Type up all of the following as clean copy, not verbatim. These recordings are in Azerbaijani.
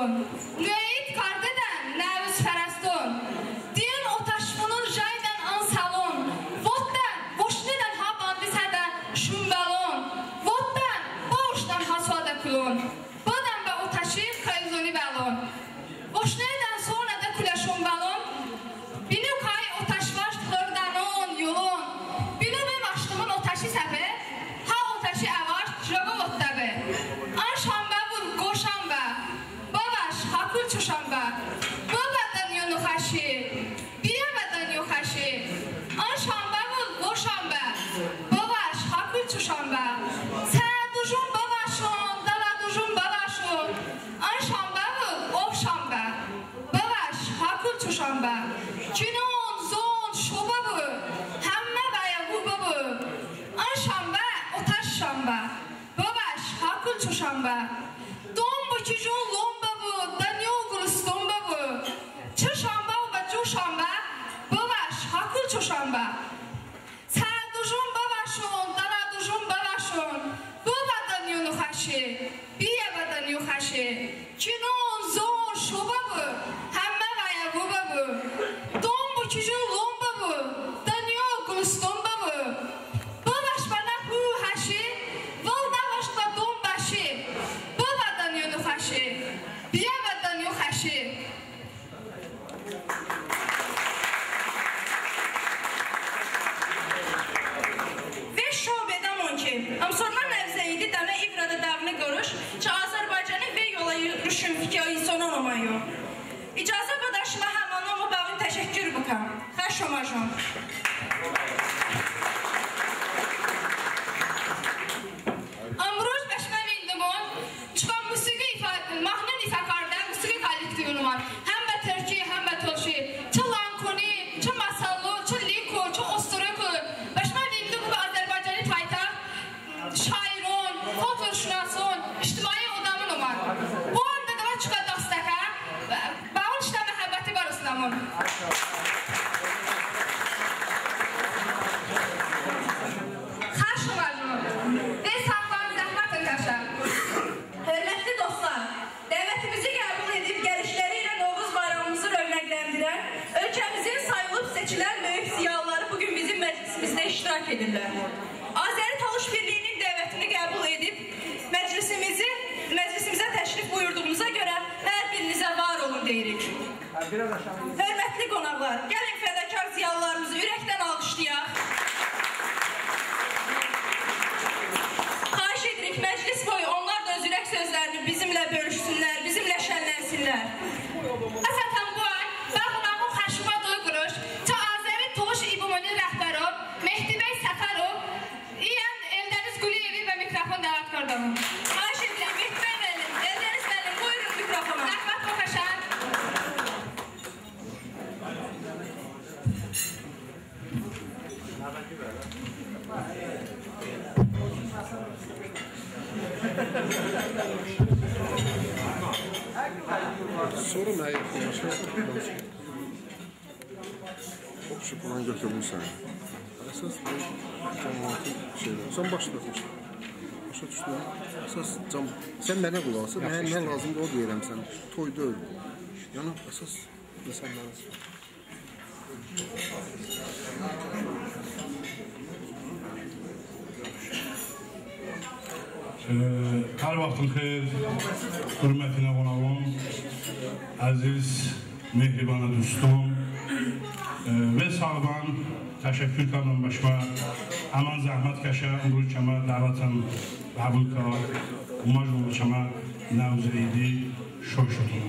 Müeyit kardedən nəvüz fərəstun Qoşnaydan sonra da kulaşım balon. Binu kay o taşvaş hırdanon yolun. Binu bev açtımın o taşı səbə. Ha o taşı əvaş java ottabe. An şamba vur qoşamba. Babaş hakul çuşamba. Babadan yonu xaşı. Biyabadan yu xaşı. An şamba vur qoşamba. Babaş hakul çuşamba. Sədujun babaşon. Daladujun babaşon. An şamba vur of şamba. Babaş hakul çuşamba. Cinon zon şoba bu. Hemme baya bu bu. An şamba o taş şamba. Babaş hakul çuşamba. Dombo çijun lomba bu. Danyo gulustomba bu. Çuşamba u bacu şamba. Babaş hakul çuşamba. Sədujun babaşon. Daladujun babaşon. Babadan yonu xaşı. Biyabadan yu xaşı. Cinon zon şoba bu. Hemme baya bu bu. Dombo çijun lomba bu. Danyo gulustomba bu. Babaş bana hu haşı. Valdavaşla dombaşı. Babadan yonu xaşı. Biyabadan yu xaşı. Ve şobedən on ki, Amsorman nəvzəyidi dəmə ivrada dəvni görüş, çə Azərbaycanı və yola yürüşün fikə insonan omayo. İcazə badaşıma həman omu bağın təşəkkür bukam. Xəş omajon. Amroz bəşmə vindimon, çıxan musiqi ifadın, mahnın ifakarda musiqi kollektivini var. Həm bə Türkiye, həm bə Tolşi, çı Lankoni, çı Masallo, çı Liko, çı Osturoko. Bəşmə vindim bu Azərbaycanı payta, şairon, fotoşunason, ictimai odamın var. Bu anda da çıqa dastaka, bağın işlə məhəbbəti var ıslamın. Xaş olarım. Ve sağlam zəhmət arkadaşlar. Hörmətli dostlar, dəvətimizi qəbul edib gəlişləri ilə Novruz bayramımızı rövnəqləndirən ölkəmizin sayılıb seçilən böyük ziyalıları bugün bizim məclisimizdə iştirak edirlər. Azəri Talış Birliyinin dəvətini qəbul edib məclisimizə təşrif buyurduğumuza görə hər birinizə var olun deyirik. Hörmətli qonaqlar, gəlin fədakar ziyalılarımızı ürəkdən alqışlayaq. Xahiş edirik, məclis boyu onlar da öz ürək sözlərini bizimlə bölüşsünlər, bizimlə şənlənsinlər. Əsətən bu ay, Bağınamın xəşuma duyğuruş, çə Azəri Talış İbumoni rəhbəri, Mehdi Bey Səfərov, İyən Eldəniz Quliyevi və mikrofon dəvət qırdım. Xahiş edirik, Mehdi Bey müəllim, Eldəniz müəllim, buyurun mikrofona. Rəhmət Qoxaşan. Sonra mənə yaxınlaşır. Oxşu falan götürmüşsən. Əsas bu cəmaatın şeylər. Sən başlatmışsın. Başa düşdün. Əsas sən mənə qulaq asın. Mənə nə lazımdır o deyirəm sən. Toyda öldü. Yəni əsas insanlara. Hər vaxtın xeyir, hürmətinə qonağım, əziz, mehribana dostum və sağdan təşəkkür qanun başma, əman zəhmət kəşə, umru kəmə, dəvətən, qəbul ka, umaj olu kəmə, nəvzəyidi, şoy şotun.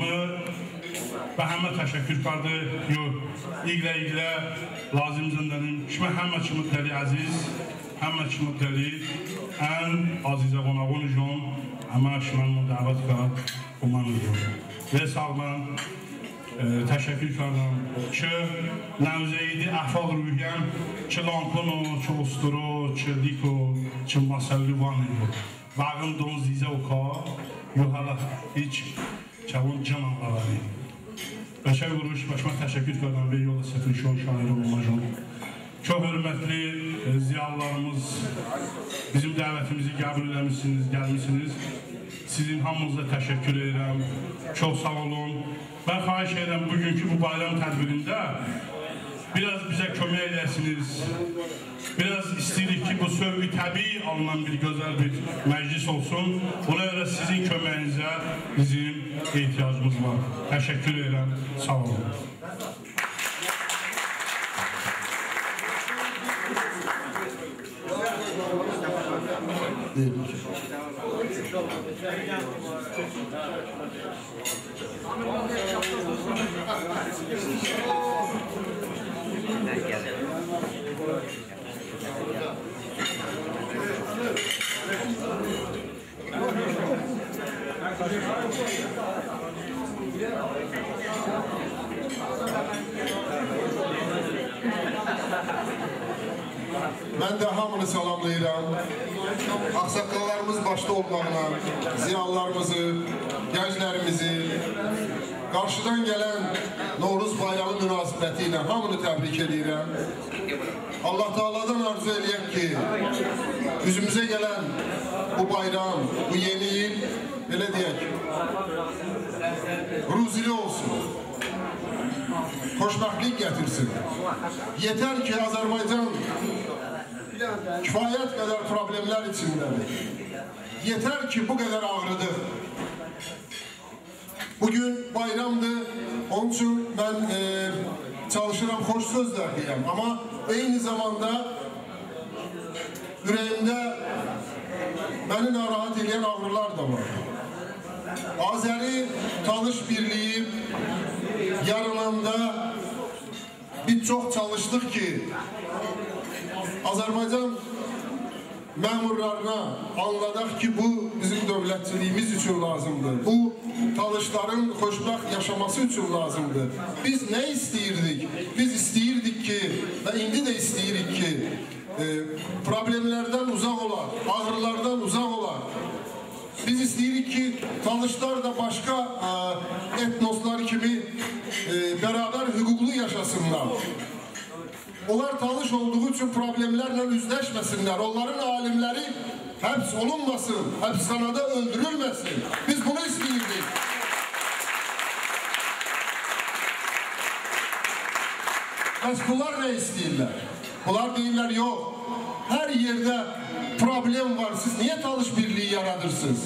Və həmə təşəkkür qardı, iqlə, lazım zəndənim, kimə həmə ki müddəli əziz, həmə ki müddəli, ən azizə qonağın ucun, həmə şimən dəvət ka, uman ucun. Və sağdan təşəkkür qardım ki, nəvzəyidi əhfaq rüyəm, ki Lankonu, ki Osturo, ki Liko, ki Masallivanı, bağın don zizə oka, yuhala hiç çavun can anlaları. Bəşər vuruş, başıma təşəkkür qardım və yola səfir şairi olmacam. Çox hörmətli ziyalılarımız, bizim dəvətimizi qəbul eləmişsiniz, gəlmişsiniz. Sizin hamınıza təşəkkür edirəm. Çox sağ olun. Mən xahiş edirəm bugünkü bu bayram tədbirində biraz bizə kömək edəsiniz. Biraz istəyirik ki, bu sövqü təbii alınan bir gözəl bir məclis olsun. Buna görə sizin köməyinizə bizim ehtiyacımız var. Təşəkkür edirəm. Sağ olun. Mən də hamını salamlayıram. Ağsaqqallarımız başda olmaqla ziyalılarımızı, gənclərimizi, qarşıdan gələn Novruz bayramı münasibəti ilə hamını təbrik edirəm. Allah Teala'dan arzu eləyək ki, üzümüzə gələn bu bayram, bu yeni il, belə deyək, ruzili olsun, xoşbəxtlik gətirsin. Yetər ki, Azərbaycan kifayət qədər problemlər içindədir. Yetər ki, bu qədər ağrıdır. Bugün bayramdır, onun üçün mən çalışıram, xoş sözlər deyəm. Amma eyni zamanda ürəyimdə məni narahat edən ağrılar da var. Azəri Talış Birliyi yarınında biz çox çalışdıq ki, Azərbaycan məmurlarına anladaq ki, bu bizim dövlətçiliyimiz üçün lazımdır. Bu talışların xoşbəxt yaşaması üçün lazımdır. Biz nə istəyirdik? Biz istəyirdik ki, və indi də istəyirik ki, problemlərdən uzaq olar, ağrılardan uzaq olar. Biz istəyirik ki, talışlar da başqa etnoslar kimi bərabər hüquqlu yaşasınlar. Onlar talış olduğu üçün problemlərlə üzləşməsinlər. Onların alimləri həbs olunmasın, həbsxanada öldürülməsin. Biz bunu istəyirdik. Bəs bunlar nə istəyirlər? Bunlar deyirlər, yox, hər yerdə problem var, siz niyə Talış Birliyi yaradırsınız?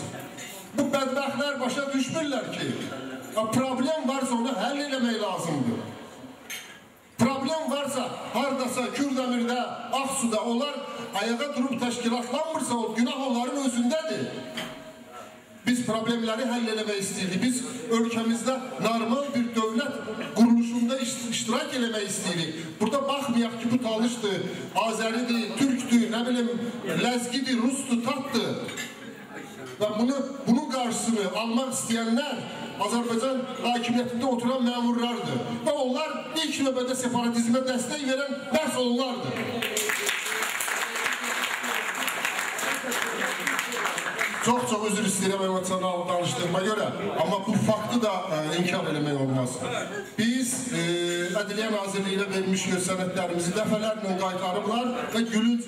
Bu bədbəxtlər başa düşmürlər ki, problem varsa onu həll eləmək lazımdır. Problem varsa, haradasa, Kürdəmirdə, Ağsuda, onlar ayağa durub təşkilatlanmırsa, o günah onların özündədir. Biz problemləri həll eləmək istəyirik. Biz ölkəmizdə normal bir dövlət quruluşunda iştirak eləmək istəyirik. Burada baxmayaq ki, bu Talışdır, Azəridir, Türkdür, nə bilim, Ləzgidir, Rusdur, Tatdır. Və bunun qarşısını almaq istəyənlər Azərbaycan hakimiyyətində oturan məmurlardır. Və onlar ilk növbədə separatizmə dəstək verən məhz onlardır. Çox üzr istəyirəm emosional danışdığıma görə, amma bu faktı da inkar eləmək olmaz. Biz Ədliyyə Nazirliyinə vermiş sənədlərimizi dəfələrlə qaytarıblar və gülünc,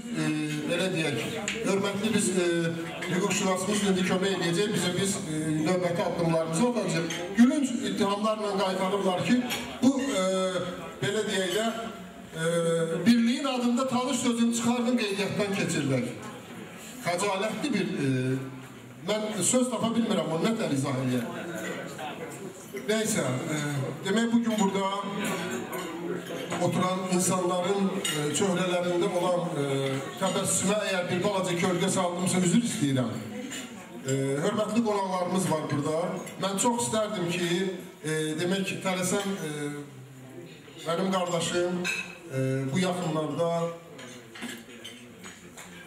belə deyək, hörmətli biz hüquqşünasımız indi kömək edəcək, biz növbəti addımlarımızı olacaq. Gülünc ittihamlarla qaytarıblar ki, bu, belə deyək də, birliyin adında Talış sözünü çıxardın qeydiyyatdan keçirlər. Xəcalətli bir... Mən söz tapa bilmirəm, onu nətər izah edəyəm. Neysə, demək bugün burada oturan insanların çöhrələrində olan təbəssümə əgər bir balaca kölgə saldımsa üzr istəyirəm. Hörmətli qonaqlarımız var burada. Mən çox istərdim ki, demək ki, tələsən mənim qardaşım bu yaxınlarda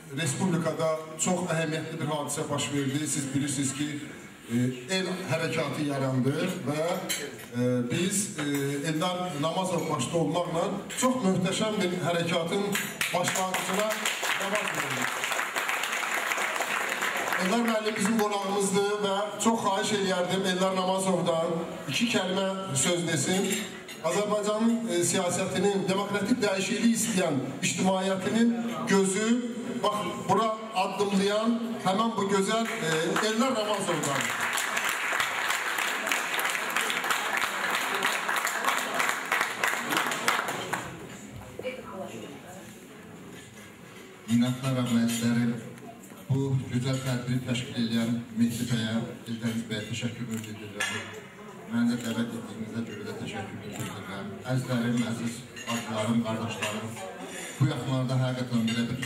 Respublikada çox əhəmiyyətli bir hadisə baş verdi. Siz bilirsiniz ki, el hərəkatı yarandı və biz Eldar Namazov başda olmaqla çox möhtəşəm bir hərəkatın başlanğıcına dəvət verildik. Eldar müəllim bizim qonağımızdır və çox xahiş eləyərdim Eldar Namazovdan iki kəlmə söz desin. Azərbaycanın siyasətinin, demokratik dəyişikliyi istəyən ictimaiyyətinin gözü bax, bura addımlayan həmən bu gözəl Eldar Namazovdan. hörmətli rəhmətlərim, bu gözəl tədbiri təşkil edən Mehdi bəyə, Eldəniz bəyə təşəkkür edirəm. Mən də dəvət etdiyinizdə görə də təşəkkür edirəm. Əzizlərim, əziz bacılarım, qardaşlarım, bu yaxınlarda həqiqətən belə bir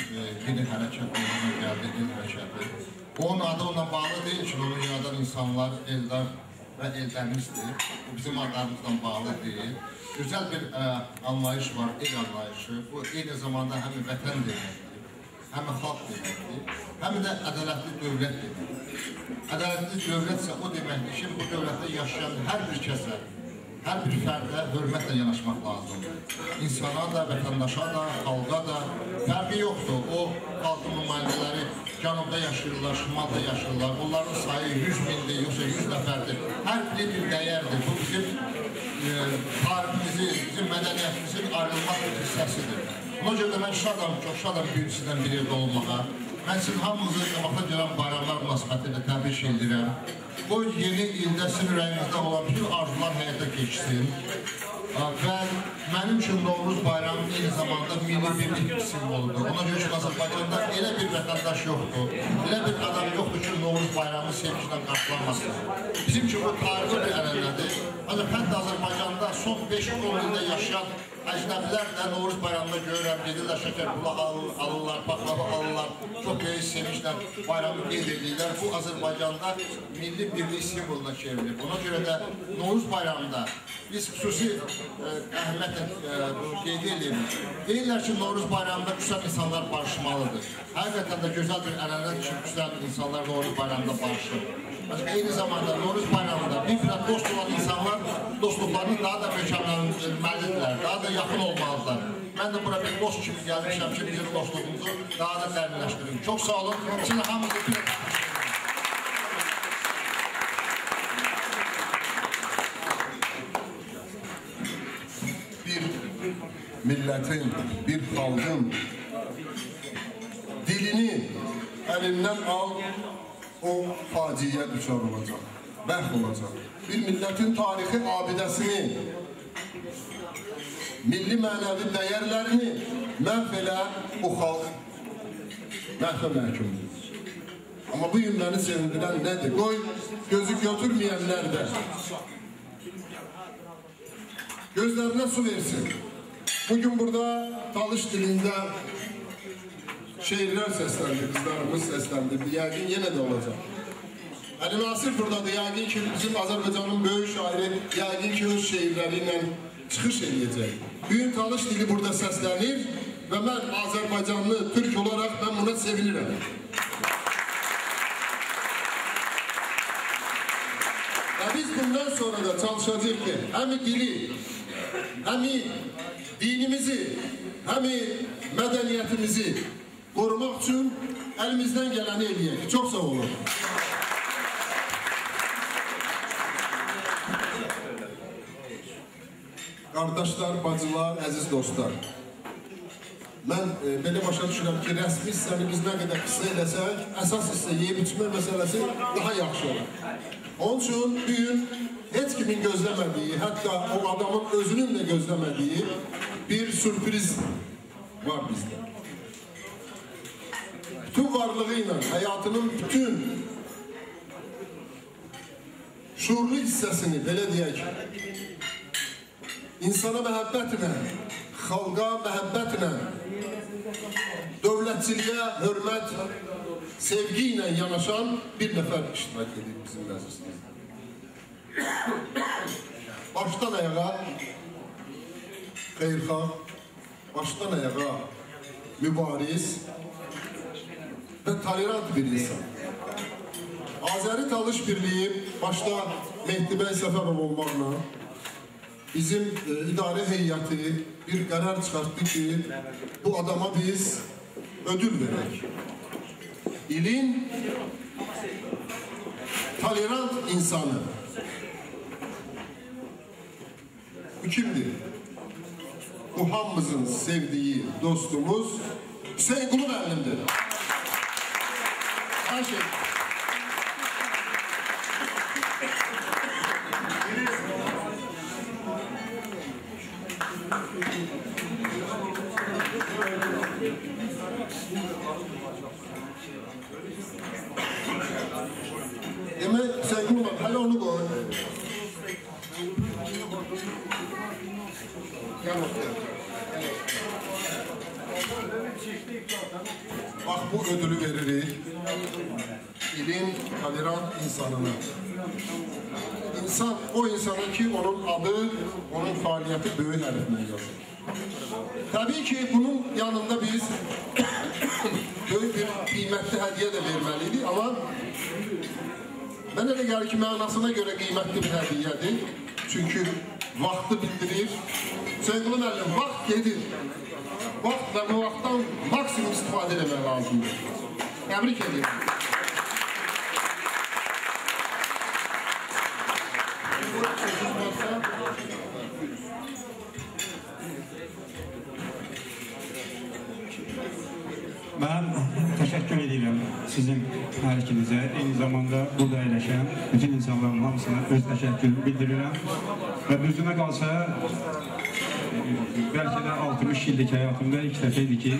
yeni hərəkət olmadan gəldi, yeni hərəkəti. Onun adı onunla bağlı deyil ki, onu yaradan insanlar Eldar və Eldənizdir. Bu bizim adlarımızdan bağlı deyil. Gözəl bir anlayış var, el anlayışı. Bu eyni zamanda həm vətən deməkdir, həm xalq deməkdir, həm də ədalətli dövlət deməkdir. Ədalətli dövlət isə o deməkdir ki, bu dövlətdə yaşayan hər bir kəsə, hər bir fərdə hörmətlə yanaşmaq lazımdır. İnsana da, vətəndaşa da, xalqa da fərqi yoxdur. O xalqın nümayəndələri cənubda yaşayırlar, şimalda yaşayırlar. Onların sayı 100 mindir, yoxsa 100 nəfərdir. Hər biri bir dəyərdir. Bu bizim tariximizin, bizim mədəniyyətimizin ayrılmaq bir hissəsidir. Ona görə də mən şadam, çox şadam bir sizdən bir yerdə olmağa. Mən sizin hamınızı qabaqda gələn bayramlar münasibətilə təbrik edirəm. Bu yeni ildə sizin ürəyinizdə olan bütün arzular həyata keçsin. Və mənim üçün Novruz bayramı eyni zamanda milli birlik simvoludur. Ona görə ki, Azərbaycanda elə bir vətəndaş yoxdur, elə bir adam yoxdur ki, Novruz bayramı sevgilə qarşılanmasın. Bizim üçün bu tarixi bir ənənədir. Ancaq hətta Azərbaycanda son 5-10 ildə yaşayan əcnəbilər də Novruz bayramında görürəm, gedirlər şəkər pula alırlar, baklava alırlar, çox böyük sevinçlə bayramı qeyd edirlər. Bu Azərbaycanda milli birlik simvoluna çevrilir. Ona görə də Novruz bayramında biz xüsusi əhəmiyyətlə qeyd edirik. Deyirlər ki, Novruz bayramında küsən insanlar barışmalıdır. Həqiqətən də gözəl bir ənənədir ki, küsən insanlar Novruz bayramında barışır. Eyni zamanda Novruz bayramında bir-birə dost olan insanlar dostluqlarını daha da möhkəmləndirməlidirlər, daha da yaxın olmalıdırlar. Mən də bura bir dost kimi gəlmişəm ki, bizim dostluğumuzu daha da dərinləşdirin. Çox sağ olun. Sizin hamınızı bir milletin, bir xalqın dilini əlindən al, o faciəyə düşər olacaq, məhv olacaq. Bir millətin tarixi abidəsini, milli mənəvi dəyərlərini məhv elə, bu xalq məhvə məhkumdur. Amma bu gün məni sevindirən nədir? Qoy, gözü götürməyənlər də gözlərinə su versin. Bugün burada Talış dilində şeirlər səsləndi, qızlarımız səsləndirdi. Yəqin yenə də olacaq. Əli Nasir buradadır. Yəqin ki, bizim Azərbaycanın böyük şairi yəqin ki, öz şeirləri ilə çıxış edəcək. Bugün Talış dili burada səslənir və mən Azərbaycanlı, Türk olaraq mən buna sevinirəm. Və biz bundan sonra da çalışacaq ki, həmi dili, həmi dinimizi, həmi mədəniyyətimizi qorumaq üçün əlimizdən gələni eləyək. Çox sağ olun. Qardaşlar, bacılar, əziz dostlar. Mən belə başa düşürəm ki, rəsmi hissəni biz nə qədər qısa eləsək, əsas hissə yeyib içmə məsələsi daha yaxşı olur. Onun üçün bir gün heç kimin gözləmədiyi, hətta o adamın özünün də gözləmədiyi bir sürpriz var bizdə. Bütün varlığı ilə, həyatının bütün şuurlu hissəsini, belə deyək, insana məhəbbətlə, xalqa məhəbbətlə, dövlətçiliyə hörmət, sevgi ilə yanaşan bir nəfər iştirak edir bizim məclisimizdə. Başdan ayağa xeyirxah, başdan ayağa mübariz və tolerant bir insan. Azəri Talış Birliyi başda Mehdi bəy Səfərov olmaqla bizim idarə heyəti bir qərar çıxartdı ki, bu adama biz ödül verək. İlin tolerant insanı. Bu kimdir? Bu hamımızın sevdiği dostumuz Hüseyin Qulu müəllimdir. Her şey. Bax, bu ödülü veririk ilin tolerant insanına. O insanın ki onun adı, onun fəaliyyəti böyük hərflə yazır. Təbii ki, bunun yanında biz böyük bir qiymətli hədiyyə də verməliydik, amma mənə elə gəlir ki, mənasına görə qiymətli bir hədiyyədir. Çünki vaxtı bildirir. Sevgili müəllim, vaxt gedir. Vaxt və bu vaxtdan maksimum istifadə etmək lazımdır. Təbrik edirəm. Ben teşekkür edirəm sizin hər ikinizə, eyni zamanda burada əyləşən bütün insanların hamısına öz təşəkkürümü bildirirəm və düzünə qalsa belki de 60 illik hayatımda ilk dəfəydi ki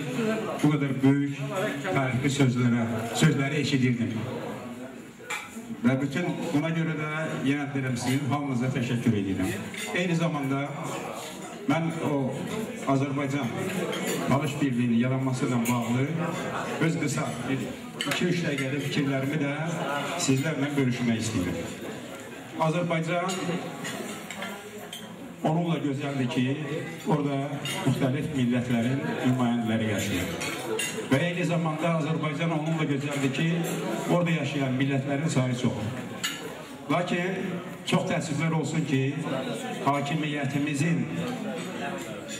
bu kadar büyük tarixli sözləri eşidirdim. Ve bütün buna göre de yenə deyirəm sizin hamınıza teşekkür edirəm. Eyni zamanda ben o Azərbaycan Talış Birliği'nin yaranmasıyla bağlı öz kısa 2-3 dəqiqəlik fikirlərimi də sizlərlə bölüşmək istəyirəm. Azərbaycan onunla gözəldir ki, orada müxtəlif millətlərin nümayəndələri yaşayır. Və eyni zamanda Azərbaycan onunla gözəldir ki, orada yaşayan millətlərin sayı çoxdur. Lakin çox təəssüflər olsun ki, hakimiyyətimizin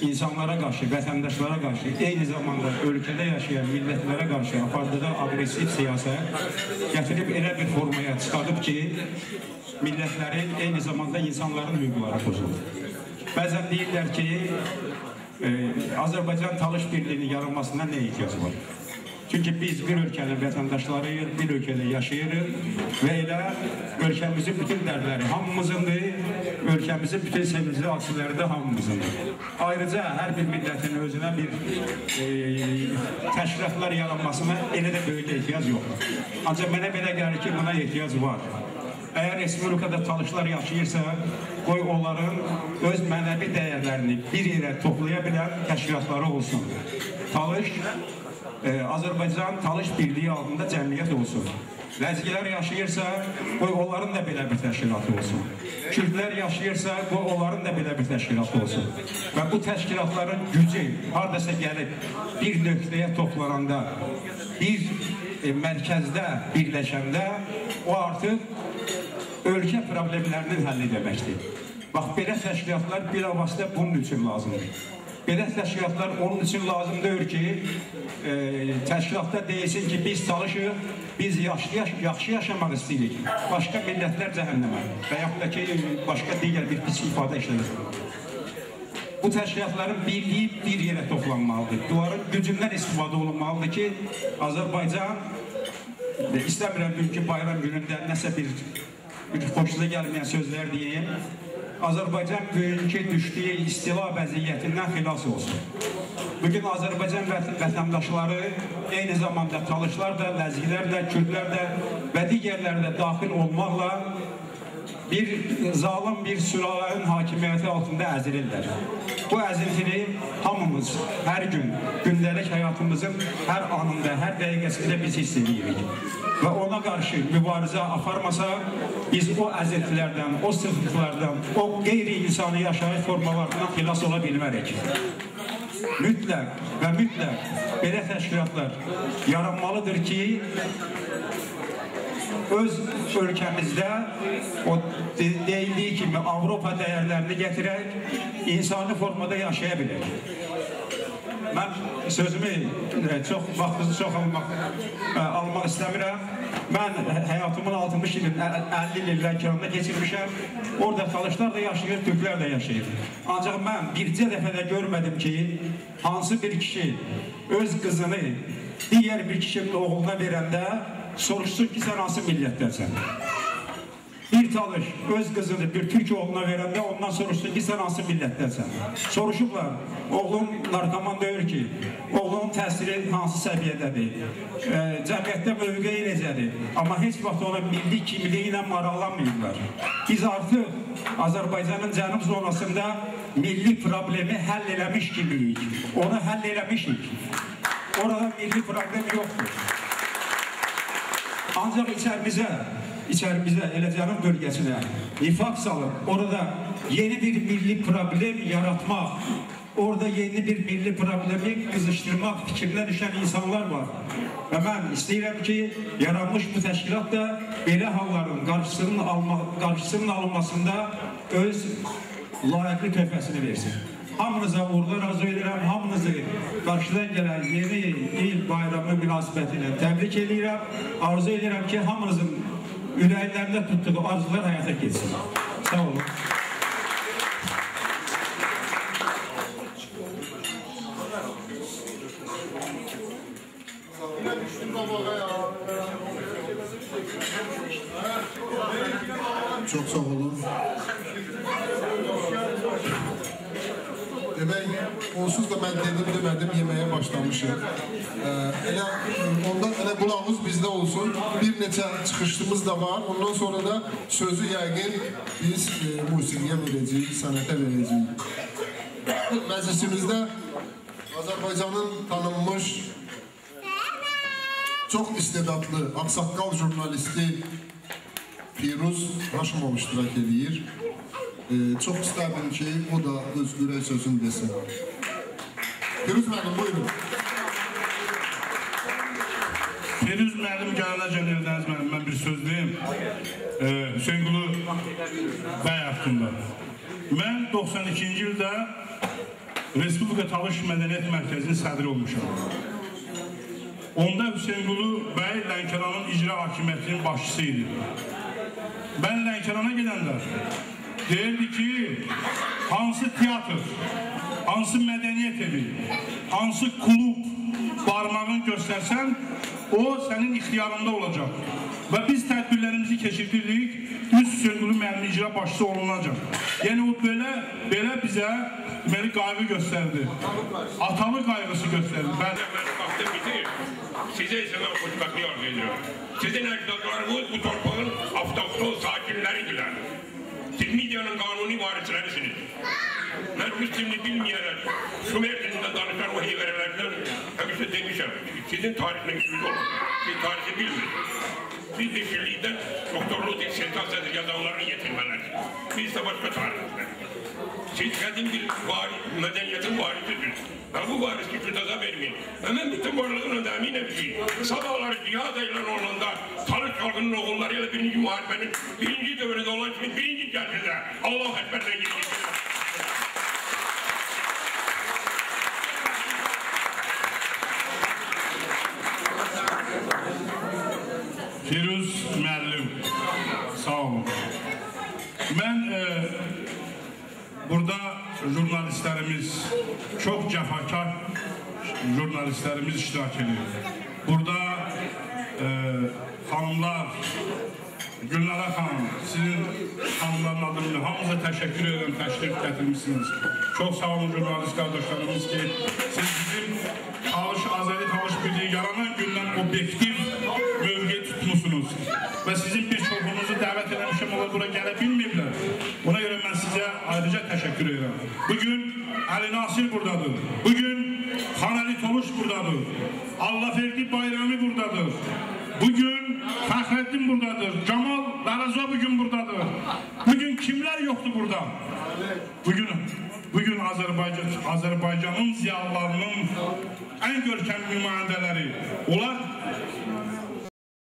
insanlara qarşı, vətəndaşlara qarşı, eyni zamanda ölkədə yaşayan millətlərə qarşı apardığı agresiv siyasət gətirib elə bir formaya çıxarıb ki, millətlərin, eyni zamanda insanların hüquqları pozulur. Bəzən deyirlər ki, Azərbaycan Talış Birliği'nin yaranmasına ne ihtiyaç var? Çünkü biz bir ülkenin vətəndaşlarıyıq, bir ülkede yaşayırıq və elə ölkəmizin bütün dərdləri hamımızındır, ölkəmizin bütün sevincli aksiləri də hamımızındır. Ayrıca hər bir millətin özünə bir təşkilatlar yaranmasına elə də böyük ehtiyac yoxdur. Ancaq mənə belə gəlir ki, buna ehtiyac var. Eğer Respublikada talışlar yaşayırsa, qoy onların öz mənəvi dəyərlərini bir yerə toplaya bilən təşkilatları olsun. Talış, Azərbaycan Talış Birliği adında cəmiyyət olsun. Ləzgilər yaşayırsa, qoy onların da belə bir təşkilatı olsun. Kürdlər yaşayırsa, qoy onların da belə bir təşkilatı olsun. Və bu təşkilatların gücü haradasa gəlib bir nöqtəyə toplananda, bir mərkəzdə birləşəndə, o artıq ölkə problemlərinin həlli deməkdir. Bax, belə təşkilatlar bilavasitə bunun üçün lazımdır. Belə təşkilatlar onun üçün lazımdır ki, təşkilatda deyilsin ki, biz çalışıq, biz yaxşı yaşamaq istəyirik. Başqa millətlər cəhənnəmə və yaxud da ki, başqa digər bir pis ifadə işlədir. Bu təşkilatların birliyi bir yerə toplanmalıdır. Bunların gücündən istifadə olunmalıdır ki, Azərbaycan, istəmirəm bugünkü bayram günündə nəsə bir xoşunuza gəlməyən sözlər deyim, Azərbaycan bugünkü düşdüyü istila vəziyyətindən xilas olsun. Bugün Azərbaycan vətəndaşları eyni zamanda talışlar da, ləzgilər də, kürdlər də və digərlər də daxil olmaqla bir zalim bir sülalənin hakimiyyəti altında əzilirlər. Bu əziltini hamımız hər gün, gündəlik həyatımızın hər anında, hər dəqiqəsində biz hiss edirik. Və ona qarşı mübarizə aparmasa, biz o əziltilərdən, o sıxıntılardan, o qeyri-insani yaşayış formalarından xilas ola bilmərik. Mütləq və mütləq belə təşkilatlar yaranmalıdır ki, öz ölkəmizdə o deyildiyi kimi Avropa dəyərlərini gətirək, insani formada yaşaya bilək. Mən sözümü vaxtınızı çox almaq istəmirəm. Mən həyatımın 60 ilin, 50 il Lənkəranda keçirmişəm. Orada talışlar da yaşayır, Türklər də yaşayır. Ancaq mən bircə dəfə də görmədim ki, hansı bir kişi öz qızını digər bir kişinin oğluna verəndə soruşsun ki, sən hansı millətdənsən? bir talış öz kızını bir Türk oğluna verende ondan soruşsun ki sen hansı millətdənsən? Soruşublar, oğlum narkoman deyir ki, oğlunun təsiri hansı səviyyədədir, cəmiyyətdə mövqeyi necədir, amma heç vaxt ona milli kimliyi ilə maraqlanmayırlar. Biz artıq Azərbaycanın cənub zonasında milli problemi həll eləmiş kimiyik, onu həll eləmişik. Orada milli problem yoxdur. Ancaq içərimizə, elə cənub bölgəsinə nifaq salıb, orada yeni bir milli problem yaratmaq, orada yeni bir milli problemi qızışdırmaq fikrinə düşən insanlar var. Və mən istəyirəm ki, yaranmış bu təşkilat da belə halların qarşısının alınmasında öz layiqli töhfəsini versin. Hamınıza uğurlar arzu edirəm, hamınızı qarşıdan gələn yeni il bayramı münasibətilə təbrik edirəm. Arzu edirəm ki, hamınızın ürəklərində tutduğu arzular həyata keçsin. Sağ olun. Çok sağ olun. Demək, onsuz da mən demədim, yeməyə başlamışım. Ondan qulağımız bizdə olsun. Bir neçə çıxışımız da var. Ondan sonra da sözü yəqin biz musiqiyə verəcəyik, sənətə verəcəyik. Məclisimizdə Azərbaycanın tanınmış, çox istedadlı, ağsaqqal jurnalisti Firuz Haşimov iştirak edir. Çox istərdim ki, o da öz ürək sözünü desin. Firuz müəllim, buyurun. Firuz müəllim gələnəcən Eldəniz müəllim, mən bir söz deyim. Hüseynqulu bəy haqqında. Mən 92-ci ildə Respublika Talış Mədəniyyət Mərkəzinin sədri olmuşam. Onda Hüseynqulu bəy Lənkəranın icra hakimiyyətinin başçısı idi. Mən Lənkərana gedəndə deyirdi ki, hansı teatr, hansı mədəniyyət evi, hansı klub barmağını göstərsən, o sənin ixtiyarında olacaq. Və biz tədbirlərimizi keçirdirdik, düz Hüseynqulu müəllim icra başçısı olunacaq. Yəni o belə bizə qayğı göstərdi. Atalı qayğısı göstərdi. Size ise ben hoşbaklığı arzu ediyorum. Sizin ecdadlarınız bu torpağın aftaksol sakinleridirler. Siz Midya'nın kanuni varislerisiniz. Ben Müslimli bilmeyerek Sümer dilinden danışan o heyverelerden hepsi demişim. Sizin tarihine güçlü olun. Siz tarihi bilmeyin. Biz de şirliğinden doktorluğu değil, sentansedir yazanların yetirmeleri. Biz de başka tarihler. Siz kadim bir medeniyetin varisisiniz. Ben bu varis güçlüdaza vermeyin. Hemen bütün varlığına da eminim ki sabahları cihad edilen olanda Talış halkının oğullarıyla birinci muharebenin birinci dövrede olan için birinci caddede Allah-u Ekber'den geçiyor. Firuz müəllim, sağ olun. Mən burada jurnalistlərimiz, çox cəfakar jurnalistlərimiz iştirak edir. Burada xanımlar, Gülnara xanım, sizin xanımların adını hamınıza təşəkkür edirəm, təşrif gətirmişsiniz. Çox sağ olun jurnalist qardaşlarımız ki, siz bizim Azəri Talış Birliyi yaranan gündən obyektiv mövqe tutmuşsunuz. Və sizin bir çoxunuzu dəvət eləmişəm, onlar bura gələ bilməyiblər. Buna görə mən sizə ayrıca təşəkkür edirəm. Bugün Əli Nasir buradadır. Bugün Xanəli Toluş buradadır. Allahverdi Bayrami buradadır. Bugün Fəxrəddin buradadır. Camal Darazo bugün buradadır. Bugün kimlər yoxdur burada? Bugün Azərbaycanın ziyalılarının ən görkəmli nümayəndələri. Onlar